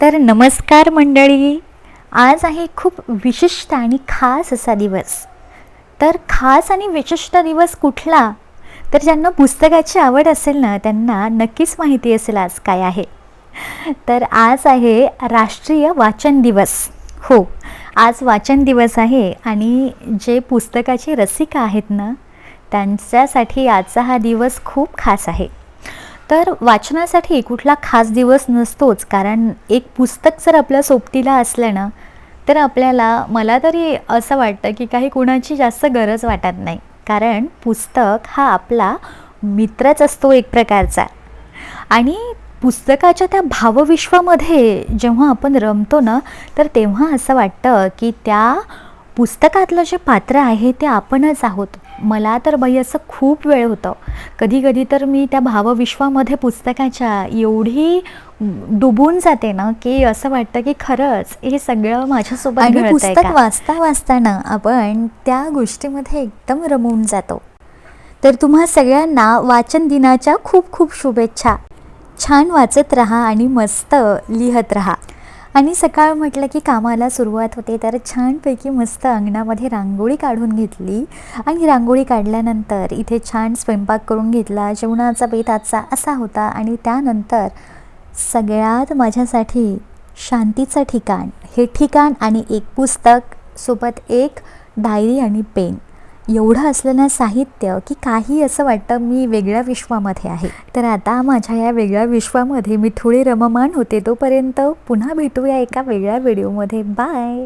तर नमस्कार मंडळी. आज आहे खूप विशिष्ट आणि खास असा दिवस. तर खास आणि विशिष्ट दिवस कुठला? तर ज्यांना पुस्तकाची आवड असेल ना, त्यांना नक्कीच माहिती असेल आज काय आहे. तर आज आहे राष्ट्रीय वाचन दिवस. हो, आज वाचन दिवस आहे आणि जे पुस्तकाचे रसिक आहेत ना, त्यांच्यासाठी आजचा हा दिवस खूप खास आहे. तर वाचनासाठी कुठला खास दिवस नसतोच, कारण एक पुस्तक जर आपल्या सोबतीला असलं ना, तर आपल्याला मला तरी असं वाटतं की काही कुणाची जास्त गरज वाटत नाही. कारण पुस्तक हा आपला मित्रच असतो एक प्रकारचा. आणि पुस्तकाच्या त्या भावविश्वामध्ये जेव्हा आपण रमतो ना, तर तेव्हा असं वाटतं की त्या पुस्तकातलं जे पात्र आहे ते आपणच आहोत. मला तर बाई असं खूप वेळ होतं. कधी-कधी तर मी त्या भावविश्वामध्ये पुस्तकाच्या एवढी डुबून जाते ना, की असं वाटतं की खरंच हे सगळं माझ्यासोबत आणि घडतंय पुस्तक का? वाचता वाचताना आपण त्या गोष्टीमध्ये एकदम रमून जातो. तर तुम्हा सगळ्यांना वाचन दिनाच्या खूप खूप शुभेच्छा. छान वाचत राहा आणि मस्त लिहत राहा. आणि सकाळ म्हटलं की कामाला सुरुवात होते, तर छानपैकी मस्त अंगणामध्ये रांगोळी काढून घेतली आणि रांगोळी काढल्यानंतर इथे छान स्वयंपाक करून घेतला. जेवणाचा बेत आजचा असा होता आणि त्यानंतर सगळ्यात माझ्यासाठी शांतीचं ठिकाण, हे ठिकाण आणि एक पुस्तक, सोबत एक डायरी आणि पेन, एवढं असलं ना साहित्य की काही असं वाटतं मी वेगळ्या विश्वामध्ये आहे. तर आता माझ्या या वेगळ्या विश्वामध्ये मी थोडी रममाण होते. तोपर्यंत पुन्हा भेटूया एका वेगळ्या व्हिडिओमध्ये. बाय.